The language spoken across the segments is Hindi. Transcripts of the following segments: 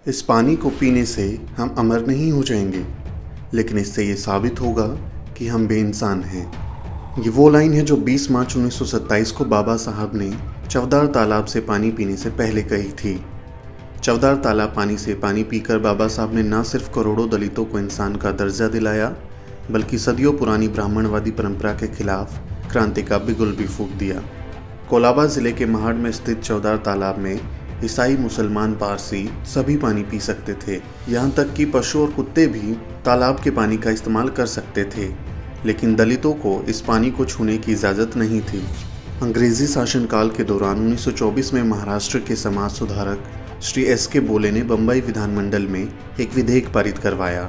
इस पानी को पीने से हम अमर नहीं हो जाएंगे, लेकिन इससे ये साबित होगा कि हम बेइंसान हैं। ये वो लाइन है जो 20 मार्च 1927 को बाबा साहब ने चवदार तालाब से पानी पीने से पहले कही थी। चवदार तालाब पानी से पानी पीकर बाबा साहब ने न सिर्फ करोड़ों दलितों को इंसान का दर्जा दिलाया, बल्कि सदियों पुरानी ब्राह्मणवादी परंपरा के खिलाफ क्रांति का बिगुल भी फूंक दिया। कोलाबा जिले के महाड़ में स्थित चवदार तालाब में ईसाई, मुसलमान, पारसी सभी पानी पी सकते थे। यहाँ तक कि पशु और कुत्ते भी तालाब के पानी का इस्तेमाल कर सकते थे, लेकिन दलितों को इस पानी को छूने की इजाज़त नहीं थी। अंग्रेजी शासनकाल के दौरान 1924 में महाराष्ट्र के समाज सुधारक श्री S.K. बोले ने बम्बई विधानमंडल में एक विधेयक पारित करवाया,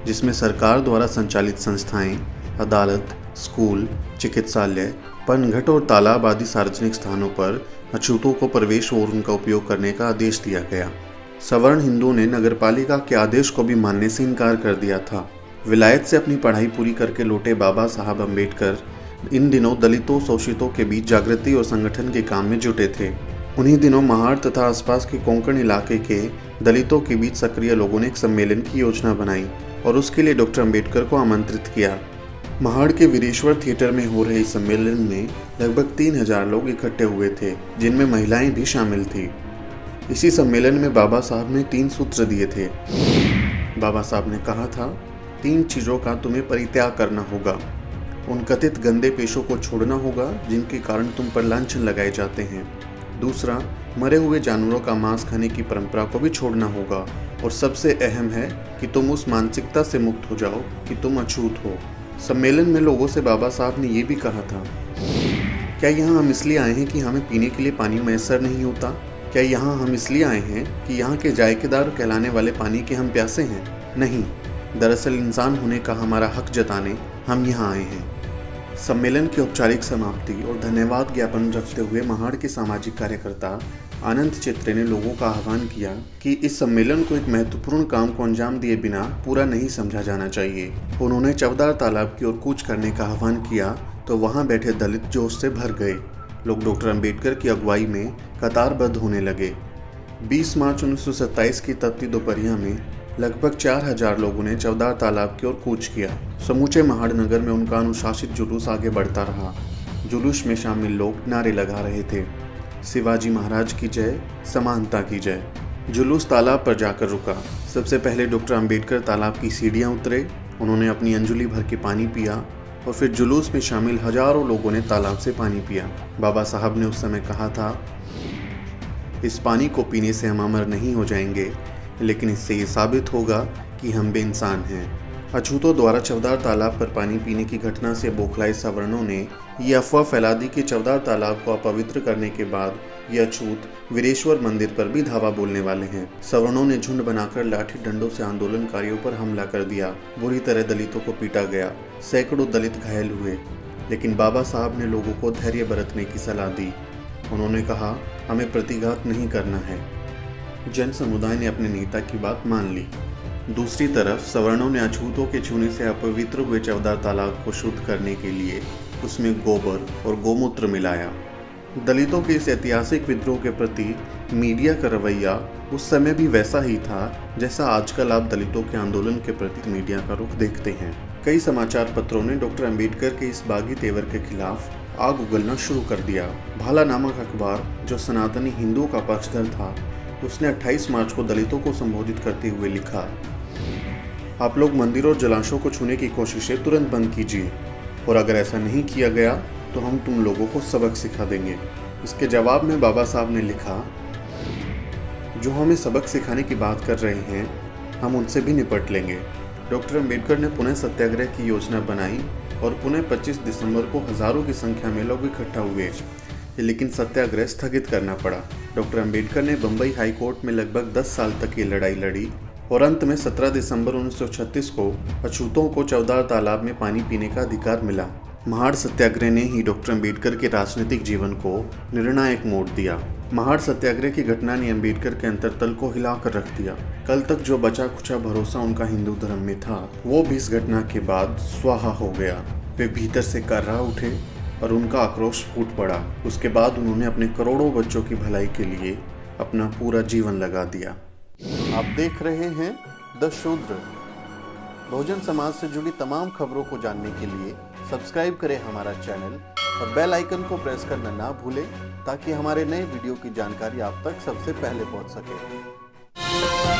जिसमें सरकार द्वारा संचालित संस्थाएं, अदालत, स्कूल, चिकित्सालय, पनघट और तालाब आदि सार्वजनिक स्थानों पर अछूतों को प्रवेश और उनका उपयोग करने का आदेश दिया गया। सवर्ण हिंदुओं ने नगरपालिका के आदेश को भी मानने से इनकार कर दिया था। विलायत से अपनी पढ़ाई पूरी करके लौटे बाबा साहब अम्बेडकर इन दिनों दलितों, शोषितों के बीच जागृति और संगठन के काम में जुटे थे। उन्हीं दिनों महाड़ तथा आसपास के कोंकण इलाके के दलितों के बीच सक्रिय लोगों ने एक सम्मेलन की योजना बनाई और उसके लिए डॉक्टर अम्बेडकर को आमंत्रित किया। महाड़ के वीरेश्वर थिएटर में हो रहे इस सम्मेलन में लगभग 3000 लोग इकट्ठे हुए थे, जिनमें महिलाएं भी शामिल थी। इसी सम्मेलन में बाबा साहब ने 3 सूत्र दिए थे। बाबा साहब ने कहा था, 3 चीज़ों का तुम्हें परित्याग करना होगा। उन कथित गंदे पेशों को छोड़ना होगा जिनके कारण तुम पर लांछन लगाए जाते हैं। दूसरा, मरे हुए जानवरों का मांस खाने की परंपरा को भी छोड़ना होगा। और सबसे अहम है कि तुम उस मानसिकता से मुक्त हो जाओ कि तुम अछूत हो। सम्मेलन में लोगों से बाबा साहब ने ये भी कहा था, क्या यहाँ हम इसलिए आए हैं कि हमें पीने के लिए पानी मैसर नहीं होता? क्या यहाँ हम इसलिए आए हैं कि यहाँ के जायकेदार कहलाने वाले पानी के हम प्यासे हैं? नहीं, दरअसल इंसान होने का हमारा हक जताने हम यहाँ आए हैं। सम्मेलन की औपचारिक समाप्ति और धन्यवाद ज्ञापन रखते हुए महाड़ के सामाजिक कार्यकर्ता आनंद चित्रे ने लोगों का आह्वान किया कि इस सम्मेलन को एक महत्वपूर्ण काम को अंजाम दिए बिना पूरा नहीं समझा जाना चाहिए। उन्होंने चवदार तालाब की ओर कूच करने का आह्वान किया तो वहां बैठे दलित जोश से भर गए। लोग डॉक्टर अम्बेडकर की अगुवाई में कतारबद्ध होने लगे। 20 मार्च 1927 की तपती दोपहरिया में लगभग 4000 लोगों ने चवदार तालाब की ओर कूच किया। समूचे महाड़ नगर में उनका अनुशासित जुलूस आगे बढ़ता रहा। जुलूस में शामिल लोग नारे लगा रहे थे, शिवाजी महाराज की जय, समानता की जय। जुलूस तालाब पर जाकर रुका। सबसे पहले डॉक्टर अम्बेडकर तालाब की सीढ़ियां उतरे। उन्होंने अपनी अंजुली भर के पानी पिया और फिर जुलूस में शामिल हजारों लोगों ने तालाब से पानी पिया। बाबा साहब ने उस समय कहा था, इस पानी को पीने से हम अमर नहीं हो जाएंगे, लेकिन इससे ये साबित होगा कि हम बेइंसान हैं। अछूतों द्वारा चवदार तालाब पर पानी पीने की घटना से बौखलाए सवर्णों ने ये अफवाह फैला दी कि चवदार तालाब को अपवित्र करने के बाद ये अछूत वीरेश्वर मंदिर पर भी धावा बोलने वाले हैं। सवर्णों ने झुंड बनाकर लाठी डंडों से आंदोलनकारियों पर हमला कर दिया। बुरी तरह दलितों को पीटा गया। सैकड़ों दलित घायल हुए, लेकिन बाबा साहब ने लोगों को धैर्य बरतने की सलाह दी। उन्होंने कहा, हमें प्रतिघात नहीं करना है। जन समुदाय ने अपने नेता की बात मान ली। दूसरी तरफ सवर्णों ने अछूतों के छूने से अपवित्र हुए चवदार तालाब को शुद्ध करने के लिए उसमें गोबर और गोमूत्र मिलाया। दलितों के इस ऐतिहासिक विद्रोह के प्रति मीडिया का रवैया उस समय भी वैसा ही था जैसा आजकल आप दलितों के आंदोलन के प्रति मीडिया का रुख देखते हैं। कई समाचार पत्रों ने डॉक्टर अम्बेडकर के इस बागी तेवर के खिलाफ आग उगलना शुरू कर दिया। भाला नामक अखबार, जो सनातनी हिंदुओं का पक्षधर था, उसने 28 मार्च को दलितों को संबोधित करते हुए लिखा, आप लोग मंदिरों और जलाशयों को छूने की कोशिशें तुरंत बंद कीजिए, और अगर ऐसा नहीं किया गया तो हम तुम लोगों को सबक सिखा देंगे। इसके जवाब में बाबा साहब ने लिखा, जो हमें सबक सिखाने की बात कर रहे हैं, हम उनसे भी निपट लेंगे। डॉक्टर अम्बेडकर ने पुनः सत्याग्रह की योजना बनाई और पुनः 25 दिसंबर को हजारों की संख्या में लोग इकट्ठा हुए, लेकिन सत्याग्रह स्थगित करना पड़ा। डॉक्टर अम्बेडकर ने बम्बई हाई कोर्ट में लगभग 10 साल तक ये लड़ाई लड़ी और अंत में 17 दिसंबर 1936 को अछूतों को चवदार तालाब में पानी पीने का अधिकार मिला। महाड़ सत्याग्रह ने ही डॉक्टर अम्बेडकर के राजनीतिक जीवन को निर्णायक मोड़ दिया। महाड़ सत्याग्रह की घटना ने अम्बेडकर के अंतरतल को हिलाकर रख दिया। कल तक जो बचा खुचा भरोसा उनका हिंदू धर्म में था, वो भी इस घटना के बाद स्वाहा हो गया। वे भीतर से कर्रा उठे और उनका आक्रोश फूट पड़ा। उसके बाद उन्होंने अपने करोड़ों बच्चों की भलाई के लिए अपना पूरा जीवन लगा दिया। आप देख रहे हैं द शूद्र। बहुजन समाज से जुड़ी तमाम खबरों को जानने के लिए सब्सक्राइब करें हमारा चैनल और बेल आइकन को प्रेस करना ना भूलें ताकि हमारे नए वीडियो की जानकारी आप तक सबसे पहले पहुंच सके।